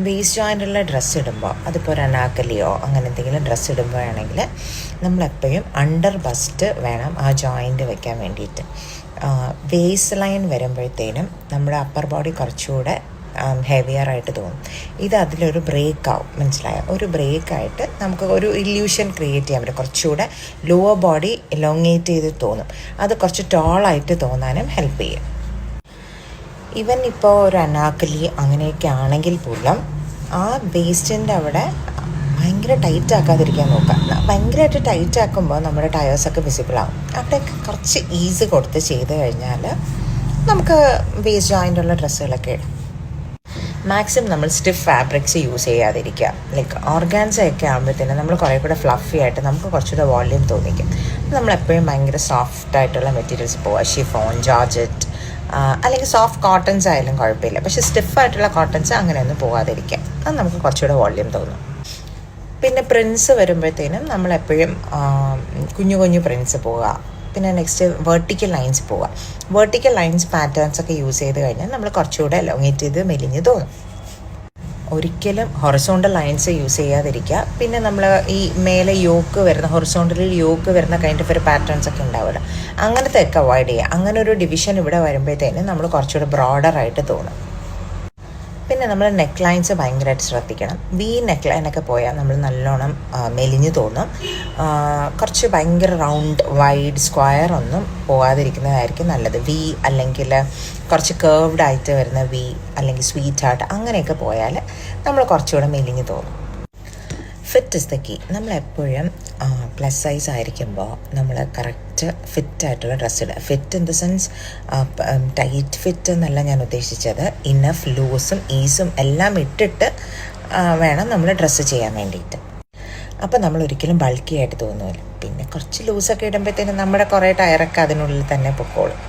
Waste ജോയിൻ്റുള്ള dress ഇടുമ്പോൾ അതിപ്പോൾ ഒരു അനാക്കലിയോ അങ്ങനെ എന്തെങ്കിലും ഡ്രസ്സ് ഇടുമ്പോഴാണെങ്കിൽ നമ്മളെപ്പോഴും അണ്ടർ ബസ്റ്റ് വേണം ആ ജോയിൻ്റ് വെക്കാൻ വേണ്ടിയിട്ട്. വേസ്റ്റ് ലൈൻ വരുമ്പോഴത്തേനും നമ്മുടെ അപ്പർ ബോഡി കുറച്ചുകൂടെ ഹെവിയറായിട്ട് തോന്നും. ഇത് അതിലൊരു ബ്രേക്കാവും, മനസ്സിലായോ? ഒരു ബ്രേക്കായിട്ട് നമുക്ക് ഒരു ഇല്യൂഷൻ ക്രിയേറ്റ് ചെയ്യാൻ പറ്റും. കുറച്ചുകൂടെ ലോവർ ബോഡി എലോങ്ങേറ്റ് ചെയ്ത് തോന്നും. അത് കുറച്ച് ടോളായിട്ട് തോന്നാനും ഹെൽപ്പ് ചെയ്യും. ഈവൻ ഇപ്പോൾ ഒരു അനാക്കലി അങ്ങനെയൊക്കെ ആണെങ്കിൽ പോലും ആ വേസ്റ്റിൻ്റെ അവിടെ ഭയങ്കര ടൈറ്റ് ആക്കാതിരിക്കാൻ നോക്കാം. ഭയങ്കരമായിട്ട് ടൈറ്റ് ആക്കുമ്പോൾ നമ്മുടെ ടയേഴ്സൊക്കെ വിസിബിൾ ആവും. അവിടെയൊക്കെ കുറച്ച് ഈസ് കൊടുത്ത് ചെയ്ത് കഴിഞ്ഞാൽ നമുക്ക് വേസ്റ്റ് ജോയിൻ്റുള്ള ഡ്രസ്സുകളൊക്കെ ഇടാം. മാക്സിമം നമ്മൾ സ്റ്റിഫ് ഫാബ്രിക്സ് യൂസ് ചെയ്യാതിരിക്കുക. ലൈക്ക് ഓർഗാൻസയൊക്കെ ആകുമ്പോഴത്തേനും നമ്മൾ കുറേ കൂടെ ഫ്ലഫി ആയിട്ട് നമുക്ക് കുറച്ചുകൂടെ വോള്യൂം തോന്നിക്കും. നമ്മളെപ്പോഴും ഭയങ്കര സോഫ്റ്റ് ആയിട്ടുള്ള മെറ്റീരിയൽസ് പോവുക, ഷിഫോൺ, ജോർജറ്റ് അല്ലെങ്കിൽ സോഫ്റ്റ് കോട്ടൺസ് ആയാലും കുഴപ്പമില്ല. പക്ഷേ സ്റ്റിഫായിട്ടുള്ള കോട്ടൺസ് അങ്ങനെയൊന്നും പോകാതിരിക്കുക. അത് നമുക്ക് കുറച്ചുകൂടെ വോള്യൂം തോന്നും. പിന്നെ പ്രിൻസ് വരുമ്പോഴത്തേനും നമ്മളെപ്പോഴും കുഞ്ഞു കുഞ്ഞു പ്രിൻസ് പോവുക. പിന്നെ നെക്സ്റ്റ് വെർട്ടിക്കൽ ലൈൻസ് പോവുക. വെർട്ടിക്കൽ ലൈൻസ് പാറ്റേൺസൊക്കെ യൂസ് ചെയ്ത് കഴിഞ്ഞാൽ നമ്മൾ കുറച്ചുകൂടെ എലോങ്ങേറ്റ് ചെയ്ത് മെലിഞ്ഞ് തോന്നും. ഒരിക്കലും ഹൊറിസോണ്ടൽ ലൈൻസ് യൂസ് ചെയ്യാതിരിക്കുക. പിന്നെ നമ്മൾ ഈ മേലെ യോക്ക് വരുന്ന ഹൊറിസോണ്ടലിൽ യോക്ക് വരുന്ന കൈൻഡ് ഓഫ് ഒരു പാറ്റേൺസ് ഒക്കെ ഉണ്ടാവുമല്ലോ, അങ്ങനത്തെ ഒക്കെ അവോയ്ഡ് ചെയ്യുക. അങ്ങനെ ഒരു ഡിവിഷൻ ഇവിടെ വരുമ്പോഴത്തേനും നമ്മൾ കുറച്ചുകൂടെ ബ്രോഡറായിട്ട് തോന്നും. പിന്നെ നമ്മൾ നെക്ക് ലൈൻസ് ഭയങ്കരമായിട്ട് ശ്രദ്ധിക്കണം. വി നെക്ക് ലൈനൊക്കെ പോയാൽ നമ്മൾ നല്ലോണം മെലിഞ്ഞ് തോന്നും. കുറച്ച് ഭയങ്കര റൗണ്ട് വൈഡ് സ്ക്വയർ ഒന്നും പോകാതിരിക്കുന്നതായിരിക്കും നല്ലത്. വി അല്ലെങ്കിൽ കുറച്ച് കേർവ്ഡ് ആയിട്ട് വരുന്ന വി അല്ലെങ്കിൽ സ്വീറ്റ് ഹാർട്ട് അങ്ങനെയൊക്കെ പോയാൽ നമ്മൾ കുറച്ചുകൂടെ മെലിഞ്ഞ് തോന്നും. Fit is the key. നമ്മളെപ്പോഴും പ്ലസ് സൈസ് ആയിരിക്കുമ്പോൾ നമ്മൾ കറക്റ്റ് ഫിറ്റായിട്ടുള്ള ഡ്രസ്സ് ഇടുക. Fit in the sense tight fit എന്നല്ല ഞാൻ ഉദ്ദേശിച്ചത്. ഇനഫ് ലൂസും ഈസും എല്ലാം ഇട്ടിട്ട് വേണം നമ്മൾ ഡ്രസ്സ് ചെയ്യാൻ വേണ്ടിയിട്ട്. അപ്പോൾ നമ്മൾ ഒരിക്കലും ബൾക്കി ആയിട്ട് തോന്നുമല്ലോ. പിന്നെ കുറച്ച് ലൂസൊക്കെ ഇടുമ്പോഴത്തേനും നമ്മുടെ കുറേ ടയറൊക്കെ അതിനുള്ളിൽ തന്നെ പൊക്കോളും.